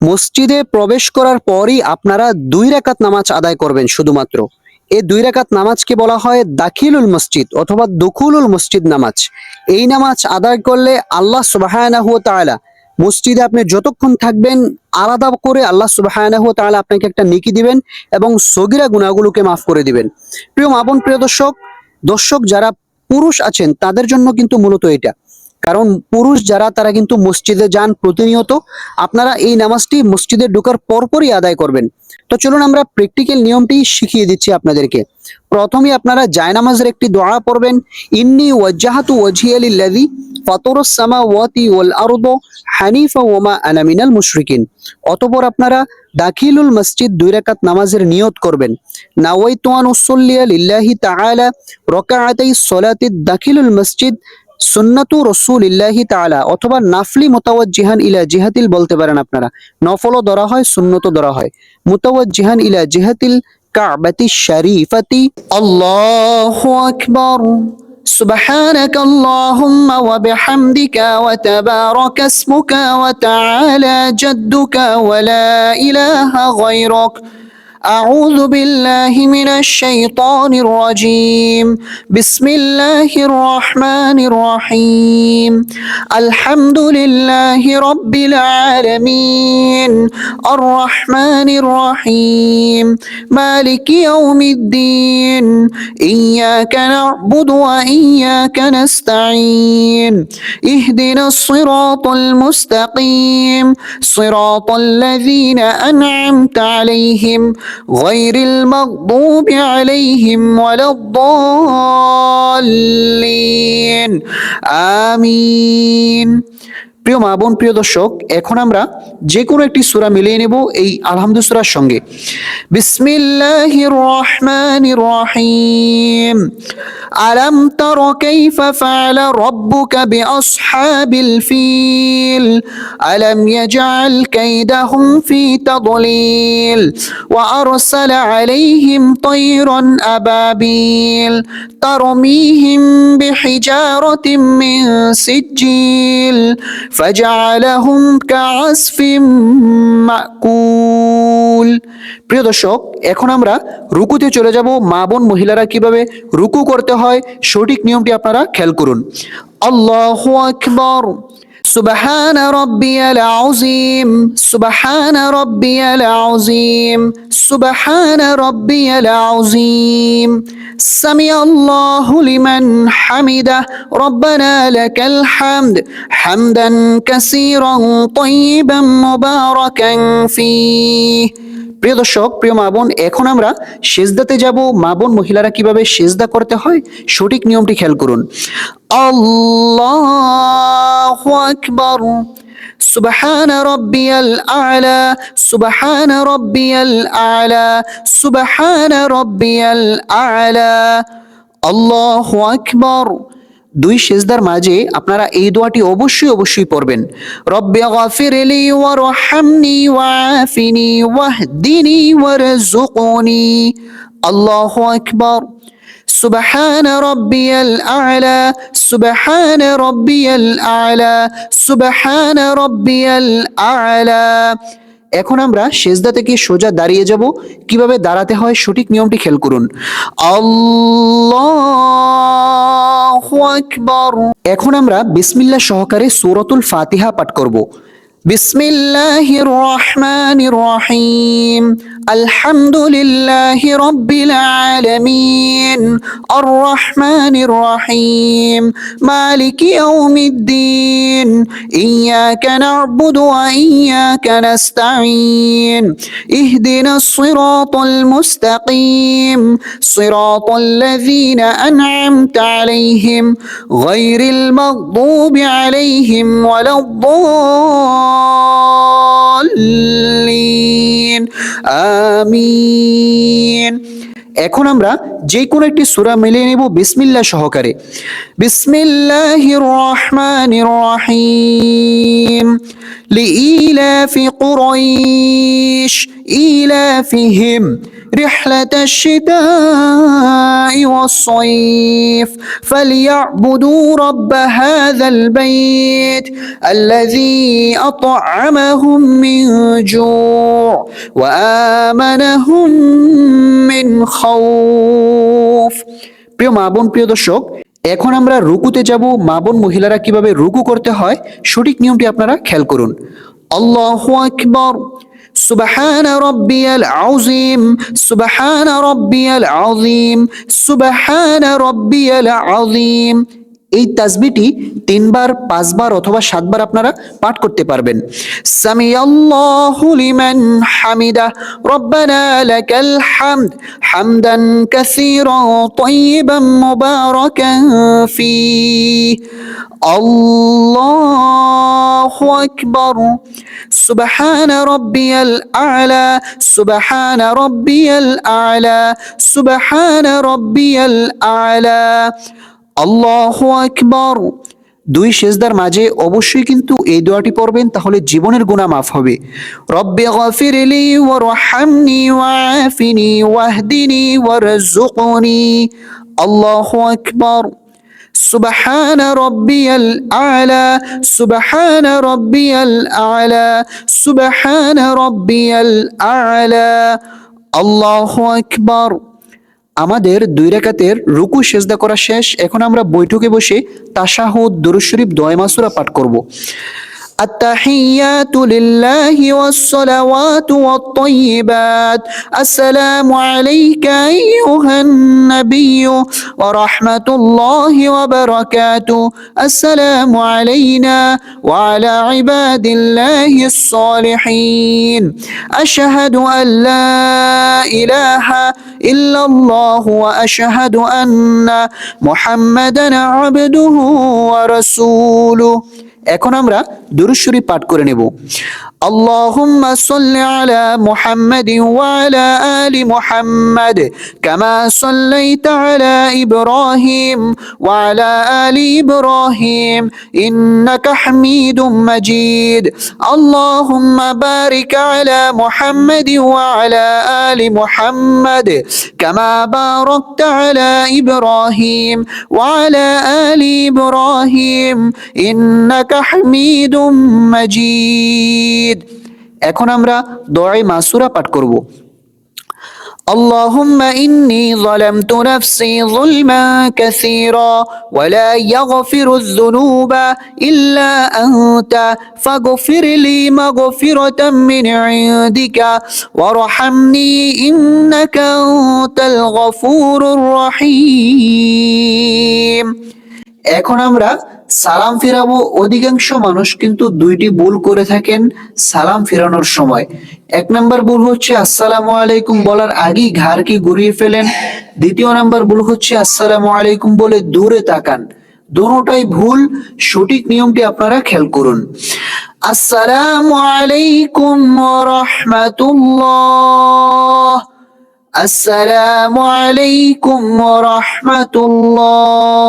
মসজিদে প্রবেশ করার পরই আপনারা 2 রাকাত নামাজ আদায় করবেন শুধুমাত্র। এই 2 রাকাত নামাজকে বলা হয় দাখিলুল মসজিদ অথবা দুখুলুল মসজিদ নামাজ। এই নামাজ আদায় করলে আল্লাহ সুবহানাহু ওয়া তাআলা মসজিদে আপনি যতক্ষণ থাকবেন আলাদা করে আল্লাহ সুবহানাহু ওয়া তাআলা আপনাকে একটা নেকি দিবেন এবং সগীরা গুনাহগুলোকে মাফ করে দিবেন। প্রিয় মা বোন, প্রিয় দর্শক যারা পুরুষ আছেন তাদের জন্য কিন্তু মূলত এটা। কারণ পুরুষ যারা তারা কিন্তু মসজিদে যান প্রতিনিয়ত। আপনারা এই নামাজটি মসজিদে ঢোকার পরপরই আদায় করবেন। তো চলুন আমরা প্র্যাকটিক্যাল নিয়মটি শিখিয়ে দিচ্ছি আপনাদেরকে। প্রথমে আপনারা জায়নামাজের একটি দোয়া পড়বেন, ইন্নী ওয়াজ্জাহাতু ওয়াজহিয়া লিল্লাযী ফাতারাস সামাওয়াতি ওয়াল আরদ হানিফা ওয়া মা আনা মিনাল মুশরিকিন। অতঃপর আপনারা দাখিলুল মসজিদ 2 রাকাত নামাজের নিয়ত করবেন। নাওয়াইতু আন উসাল্লিয়া লিল্লাহি তাআলা রাকাআতাই সলাতিদ দাখিলুল মসজিদ সুন্নাতু রাসূলিল্লাহি তাআলা, অথবা নাফলি মুতাওয়াজ্জিহান ইলা জিহাতিল বলতে পারেন আপনারা। নফলও ধরা হয়, সুন্নতও ধরা হয়। মুতাওয়াজ্জিহান ইলা জিহাতিল কাবাতি শরীফাতি। আল্লাহু আকবার। سبحانك اللهم وبحمدك وتبارك اسمك وتعالى جدك ولا إله غيرك. أعوذ بالله من الشيطان الرجيم. بسم الله الرحمن الرحيم. الحمد لله رب العالمين الرحمن الرحيم مالك يوم الدين إياك نعبد وإياك نستعين اهدنا الصراط المستقيم صراط الذين أنعمت عليهم غير المغضوب عليهم ولا الضالين آمين. প্রিয় মা বোন, প্রিয় দর্শক, এখন আমরা যে কোনো একটি সূরা মিলিয়ে নেব এই আলহামদু সূরার সঙ্গে। বিসমিল্লাহির রহমানির রহিম। আলাম তারা কাইফা ফাআলা রাব্বুকা বিআসহাবিল ফিল আলাম ইয়াজআল কাইদাহুম ফি তাদলিল ওয়া আরসালা আলাইহিম তায়রান আবাবিল তারমিহিম বিহিজারাতিন মিন সিজ্জিল ফাজআলাহুম কাআসফিম মাকুল। প্রিয় দর্শক, এখন আমরা রুকুতে চলে যাব। মা বোন মহিলারা কিভাবে রুকু করতে হয় সঠিক নিয়মটি আপনারা খেয়াল করুন। আল্লাহু আকবার। سبحان ربي العظيم سبحان ربي العظيم سبحان ربي العظيم سمع الله لمن حمده ربنا لك الحمد حمدا كثيرا طيبا مباركا فيه. প্রিয় দর্শক, প্রিয় মা বোন, এখন আমরা সেজদাতে যাব। মা বোন মহিলারা কিভাবে সেজদা করতে হয় সঠিক নিয়মটি খেয়াল করুন। আল্লাহু আকবার। সুবহান রাব্বিয়াল আ'লা সুবহান রাব্বিয়াল আ'লা সুবহান রাব্বিয়াল আ'লা। আল্লাহু আকবার। দুই সেজদার মাঝে আপনারা এই দোয়াটি অবশ্যই পড়বেন। রব্বি গফিরলি ওয়ারহামনি ওয়াআফিনি ওয়াহদিনি ওয়ারযুকনি। আল্লাহু আকবার। সুবহান রাব্বিয়াল আ'লা সুবহান রাব্বিয়াল আ'লা সুবহান রাব্বিয়াল আ'লা। এখন আমরা সেজদা থেকে সোজা দাঁড়িয়ে যাব। কিভাবে দাঁড়াতে হয় সঠিক নিয়মটি খেয়াল করুন। আল্লাহু আকবার। এখন আমরা বিসমিল্লাহ সহকারে সূরাতুল ফাতিহা পাঠ করব। বিসমিল্লাহির রহমানির রহিম। আলহামদুলিল্লাহি রাব্বিল আলামিন আর রহমানির রহিম মালিকি ইয়াউমিদ্দিন ইয়াকা না'বুদু ওয়া ইয়াকা নাস্তাঈন ইহদিনাস সিরাতাল মুস্তাকিম সিরাতাল লাযীনা আন'আমতা আলাইহিম গায়রিল মাগদুবি আলাইহিম ওয়ালাদ-দাল্লিন আমিন। এখন আমরা যে কোনো একটি সূরা মিলিয়ে নেব বিসমিল্লাহ সহকারে। বিসমিল্লাহির রহমানির রহিম। লিইলাফি কুরাইশ ইলাফিহিম رحلة الشتاء والصيف فليعبدوا رب هذا البيت الذي أطعمهم من جوع وآمنهم من خوف। প্রিয় মা বোন, প্রিয় দর্শক, এখন আমরা রুকুতে যাব। মা বোন মহিলারা কিভাবে রুকু করতে হয় সঠিক নিয়মটি আপনারা খেয়াল করুন। আল্লাহু আকবার, সুবহান রাব্বিয়াল আযীম, সুবহান রাব্বিয়াল আযীম, সুবহান রাব্বিয়াল আযীম। এই তাসবিহটি 3 বার, 5 বার অথবা 7 বার আপনারা পাঠ করতে পারবেন। সামিআল্লাহু লিমান হামিদা, রব্বানা লাকাল হামদ, হামদান কাসীরান তাইয়িবান মুবারাকান ফীহ। আল্লাহু আকবার, সুবহান রাব্বিয়াল আ'লা, সুবহান রাব্বিয়াল আ'লা, সুবহান রাব্বিয়াল আ'লা। আল্লাহু আকবার। 2 সেজদার মাঝে অবশ্যই কিন্তু এই দোয়াটি পড়বেন, তাহলে জীবনের গুনাহ মাফ হবে। রব্বি গফিরলি ওয়ারহামনি ওয়াআফিনি ওয়াহদিনি ওয়ারযুকনি। আল্লাহু আকবার। সুবহান রাব্বিয়াল আ'লা, সুবহান রাব্বিয়াল আ'লা, সুবহান রাব্বিয়াল আ'লা। আল্লাহু আকবার। আমাদের 2 রাকাতের রুকু সেজদা করা শেষ। এখন আমরা বৈঠকে বসে তাশাহুদ, দুরূদ শরীফ, দোয়া মাসুরা পাঠ করব। التحيات لله والصلوات والطيبات السلام عليك أيها النبي ورحمة الله وبركاته السلام علينا وعلى عباد الله الصالحين أشهد أن لا إله إلا الله وأشهد أن محمدا عبده ورسوله। এখন আমরা দুরূদ শরীফ পাঠ করে নেব। আল্লাহুম্মা সাল্লি আলা মুহাম্মাদিন ওয়া আলা আলি মুহাম্মাদ কামা সাল্লাইতা আলা ইব্রাহিম ওয়া আলা আলি ইব্রাহিম ইন্নাকা হামিদুম মাজিদ। আল্লাহুম্মা বারিক আলা মুহাম্মাদিন ওয়া আলা আলি মুহাম্মাদ কামা বারাকতা আলা ইব্রাহিম ওয়া আলা আলি ইব্রাহিম ইন্নাকা হামিদুম মাজিদ। এখন আমরা দোয়ায়ে মাসুরা পাঠ করব। اللهم إني ظلمت نفسي ظلما كثيرا ولا يغفر الذنوب إلا أنت فاغفر لي مغفرة من عندك وارحمني إنك أنت الغفور الرحيم। এখন আমরা সালাম ফিরাবো। অধিকাংশ মানুষ কিন্তু 2টি ভুল করে থাকেন সালাম ফিরানোর সময়। 1 নাম্বার ভুল হচ্ছে আসসালামু আলাইকুম বলার আগেই ঘাড়কে ঘুরিয়ে ফেলেন। 2য় নাম্বার ভুল হচ্ছে আসসালামু আলাইকুম বলে দূরে তাকান। দুটোটাই ভুল। সঠিক নিয়মটি আপনারা খেয়াল করুন। আসসালামু আলাইকুম ওয়া রাহমাতুল্লাহ, আসসালামু আলাইকুম ওয়া রাহমাতুল্লাহ।